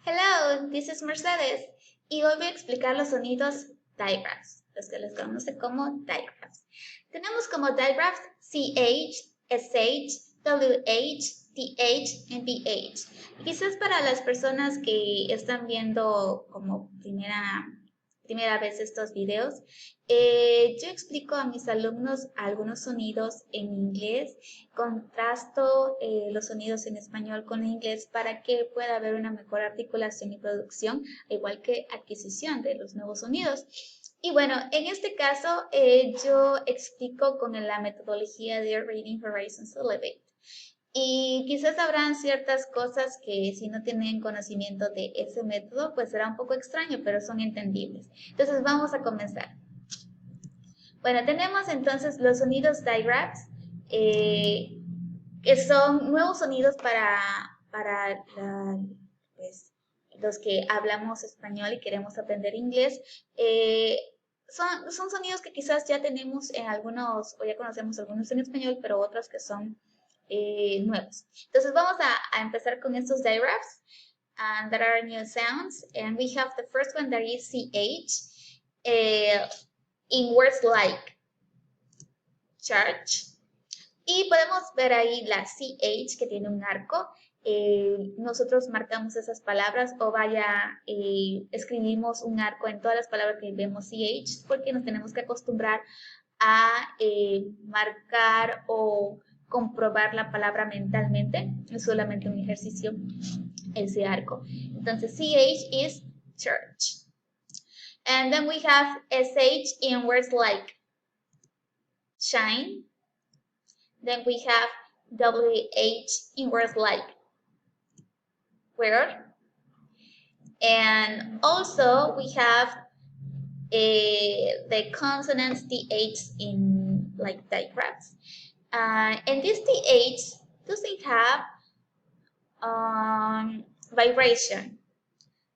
Hello, this is Mercedes y hoy voy a explicar los sonidos digraphs, los que les conoce como digraphs. Tenemos como digraphs CH, SH, WH, TH y BH. Y quizás para las personas que están viendo como primera vez estos videos, yo explico a mis alumnos algunos sonidos en inglés, contrasto los sonidos en español con inglés para que pueda haber una mejor articulación y producción, igual que adquisición de los nuevos sonidos. Y bueno, en este caso yo explico con la metodología de Reading Horizons Elevate. Y quizás habrán ciertas cosas que si no tienen conocimiento de ese método, pues será un poco extraño, pero son entendibles. Entonces vamos a comenzar. Bueno, tenemos entonces los sonidos digraphs, que son nuevos sonidos para pues, los que hablamos español y queremos aprender inglés. Son sonidos que quizás ya tenemos en algunos, o ya conocemos algunos en español, pero otros que son nuevos. Entonces vamos a empezar con estos digraphs. And that are new sounds. And we have the first one that is CH. In words like church. Y podemos ver ahí la CH que tiene un arco. Nosotros marcamos esas palabras o escribimos un arco en todas las palabras que vemos CH porque nos tenemos que acostumbrar a marcar o comprobar la palabra mentalmente. Es solamente un ejercicio ese arco. Entonces CH is church. And then we have SH in words like shine. Then we have WH in words like where. And also we have the consonants TH in like digraphs. And this TH doesn't have vibration.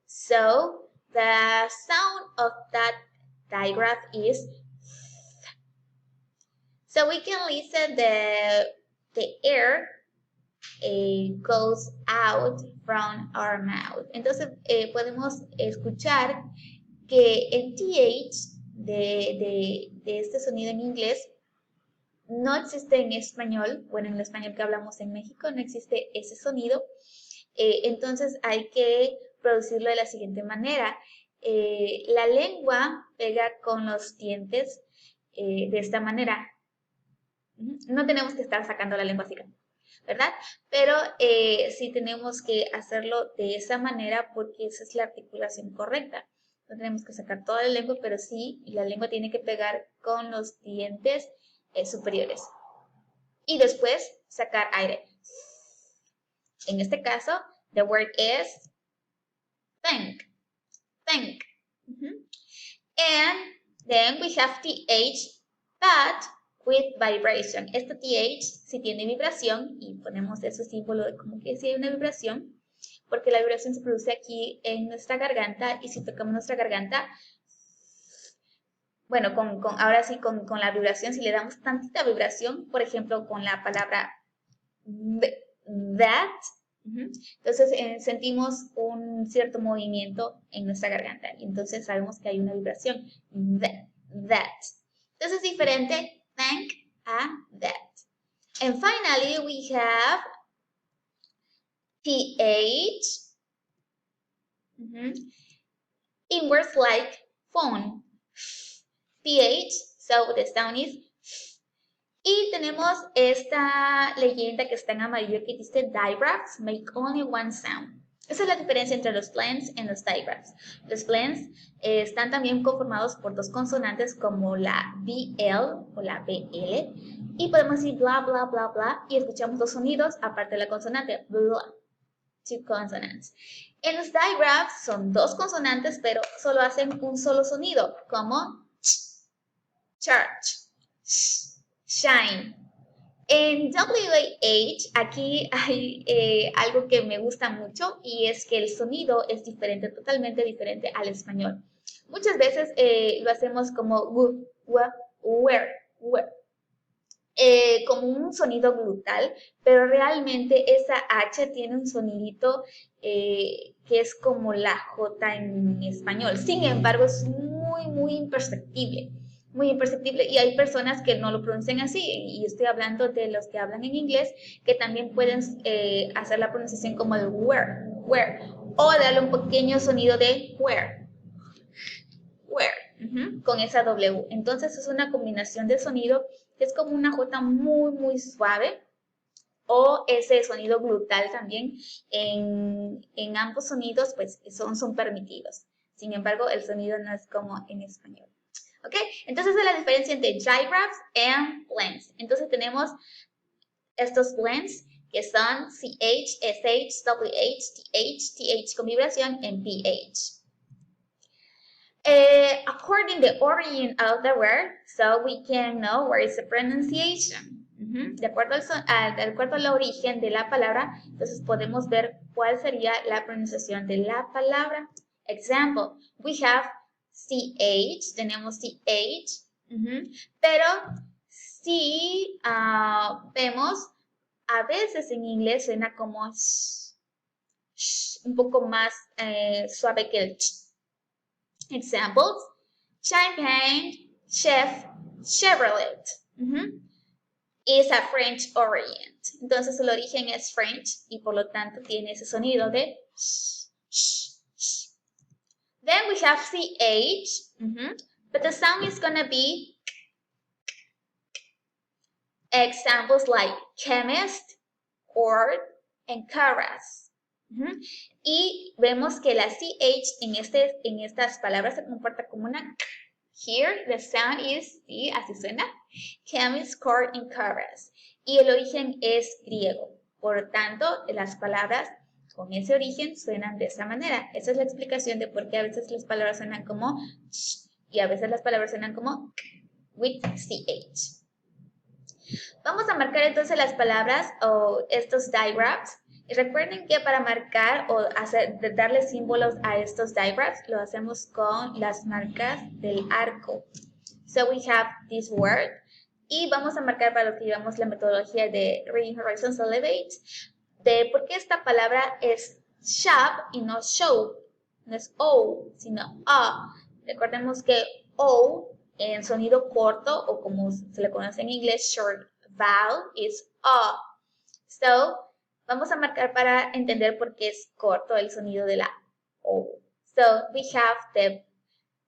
So the sound of that digraph is. So we can listen the air goes out from our mouth. Entonces podemos escuchar que el TH de este sonido en inglés no existe en español. Bueno, en el español que hablamos en México no existe ese sonido. Entonces hay que producirlo de la siguiente manera. La lengua pega con los dientes de esta manera. No tenemos que estar sacando la lengua así, ¿verdad? Pero sí tenemos que hacerlo de esa manera porque esa es la articulación correcta. No tenemos que sacar toda la lengua, pero sí la lengua tiene que pegar con los dientes superiores. Y después sacar aire. En este caso, the word is think. Think. And then we have TH, but with vibration. Esta TH si tiene vibración y ponemos ese símbolo de como que si hay una vibración, porque la vibración se produce aquí en nuestra garganta y si tocamos nuestra garganta, bueno, ahora sí con la vibración, si le damos tantita vibración, por ejemplo, con la palabra that, entonces sentimos un cierto movimiento en nuestra garganta y entonces sabemos que hay una vibración. That. Entonces es diferente thank a that. And finally we have th in words like phone. Th, so the sound is. Y tenemos esta leyenda que está en amarillo que dice digraphs make only one sound. Esa es la diferencia entre los blends y los digraphs. Los blends están también conformados por dos consonantes como la BL o la BL. Y podemos decir bla, bla, bla, bla. Y escuchamos dos sonidos aparte de la consonante. Bla, two consonants. En los digraphs son dos consonantes, pero solo hacen un solo sonido, como church, shine. En WH, aquí hay algo que me gusta mucho y es que el sonido es diferente, totalmente diferente al español. Muchas veces lo hacemos como where. como un sonido glutal, pero realmente esa H tiene un sonidito que es como la J en español. Sin embargo, es muy imperceptible. Muy imperceptible y hay personas que no lo pronuncian así y estoy hablando de los que hablan en inglés que también pueden hacer la pronunciación como el where o darle un pequeño sonido de where, con esa W. Entonces es una combinación de sonido que es como una J muy suave o ese sonido glutal también. En ambos sonidos pues son permitidos. Sin embargo, el sonido no es como en español. ¿Ok? Entonces es la diferencia entre digraphs y blends. Entonces tenemos estos blends que son CH, SH, WH, TH con vibración en PH. According to the origin of the word, so we can know where is the pronunciation. De acuerdo al origen de la palabra, entonces podemos ver cuál sería la pronunciación de la palabra. Example, we have CH, tenemos CH, pero si vemos, a veces en inglés suena como un poco más suave que el ch. Examples, champagne, chef, Chevrolet. Es a French orient. Entonces el origen es French y por lo tanto tiene ese sonido de sh, sh, sh. Then we have CH, but the sound is going to be examples like chemist, court, and chorus. Y vemos que la CH en estas palabras se comporta como una K. Here, the sound is, sí, así suena, chemist, court, and chorus. Y el origen es griego. Por lo tanto, las palabras con ese origen suenan de esa manera. Esa es la explicación de por qué a veces las palabras suenan como sh y a veces las palabras suenan como k, with CH. Vamos a marcar entonces las palabras o estos digraphs. Y recuerden que para marcar o darle símbolos a estos digraphs lo hacemos con las marcas del arco. So we have this word. Y vamos a marcar para los que llevamos la metodología de Reading Horizons Elevate de por qué esta palabra es shop y no show. No es O, sino A. Recordemos que O en sonido corto o como se le conoce en inglés, short vowel is A. So, vamos a marcar para entender por qué es corto el sonido de la O. So, we have the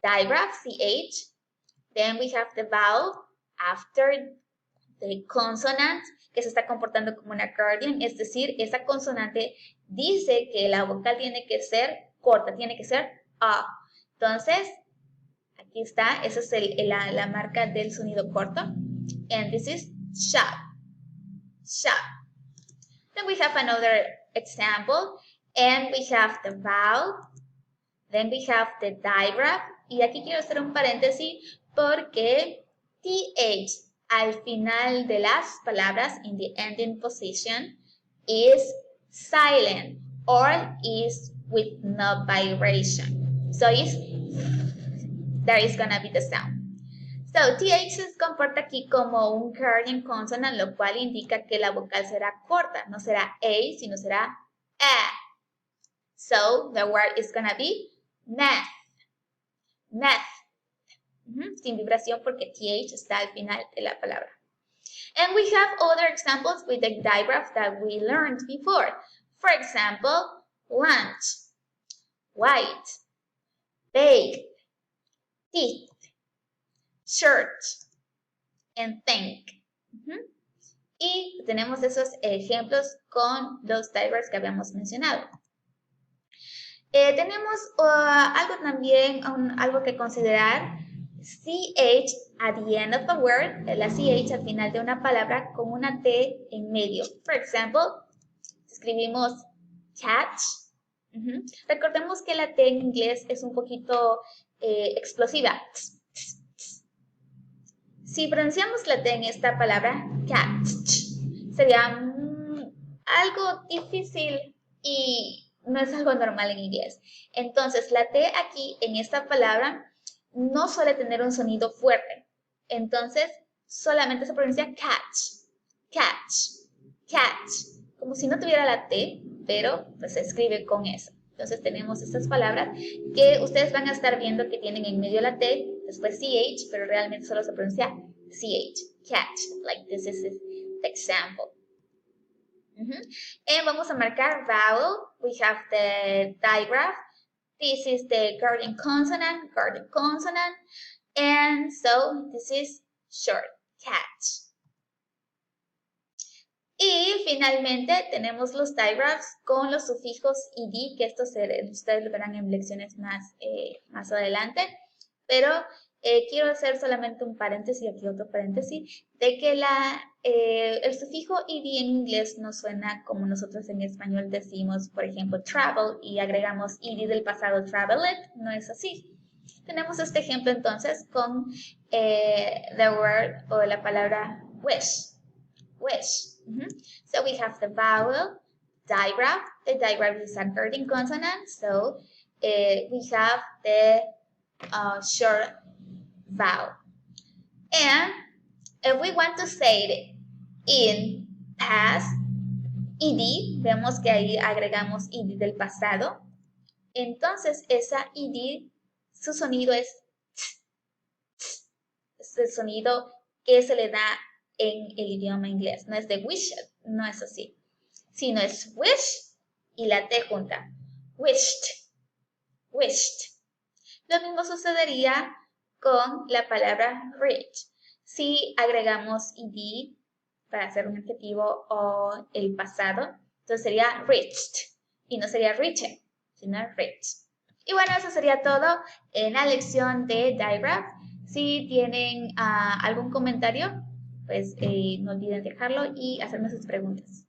digraph, CH. Then we have the vowel after the consonant, que se está comportando como una guardian, es decir, esa consonante dice que la vocal tiene que ser corta, tiene que ser A. Entonces, aquí está, esa es la marca del sonido corto. And this is shop. Shop. Then we have another example, and we have the vowel, then we have the digraph, y aquí quiero hacer un paréntesis porque TH al final de las palabras, in the ending position, is silent or is with no vibration. So there is gonna be the sound. So, TH se comporta aquí como un guardian consonant, lo cual indica que la vocal será corta. No será A, sino será A. So, the word is going to be math. Math. Sin vibración porque TH está al final de la palabra. And we have other examples with the digraph that we learned before. For example, lunch, white, baked, teeth, shirt, and think. Y tenemos esos ejemplos con los digraphs que habíamos mencionado. Tenemos algo también, algo que considerar. CH at the end of the word, la CH al final de una palabra con una T en medio. For example, escribimos catch. Recordemos que la T en inglés es un poquito explosiva. Si pronunciamos la T en esta palabra, catch, sería algo difícil y no es algo normal en inglés. Entonces, la T aquí en esta palabra no suele tener un sonido fuerte. Entonces, solamente se pronuncia catch, catch, catch, como si no tuviera la T, pero pues se escribe con eso. Entonces tenemos estas palabras que ustedes van a estar viendo que tienen en medio la T, después CH, pero realmente solo se pronuncia CH, catch, like this is the example. And vamos a marcar vowel. We have the digraph. This is the guardian consonant, and so this is short, catch. Y finalmente tenemos los digraphs con los sufijos ed, que estos ustedes lo verán en lecciones más adelante, pero quiero hacer solamente un paréntesis, aquí otro paréntesis, de que el sufijo ed en inglés no suena como nosotros en español decimos, por ejemplo, travel, y agregamos ed del pasado traveled, no es así. Tenemos este ejemplo entonces con the word o la palabra wish. Wish. So we have the vowel, digraph. The digraph is a guarding consonant, so we have the short vowel. And if we want to say it in past, ed, vemos que ahí agregamos ed del pasado. Entonces esa ed, su sonido es el sonido que se le da en el idioma inglés. No es de wish, no es así, sino es wish y la T junta. Wished, wished. Lo mismo sucedería con la palabra rich. Si agregamos ed para hacer un adjetivo o el pasado, entonces sería reached y no sería reaching, sino rich. Y bueno, eso sería todo en la lección de digraph. Si tienen algún comentario, pues no olviden dejarlo y hacerme sus preguntas.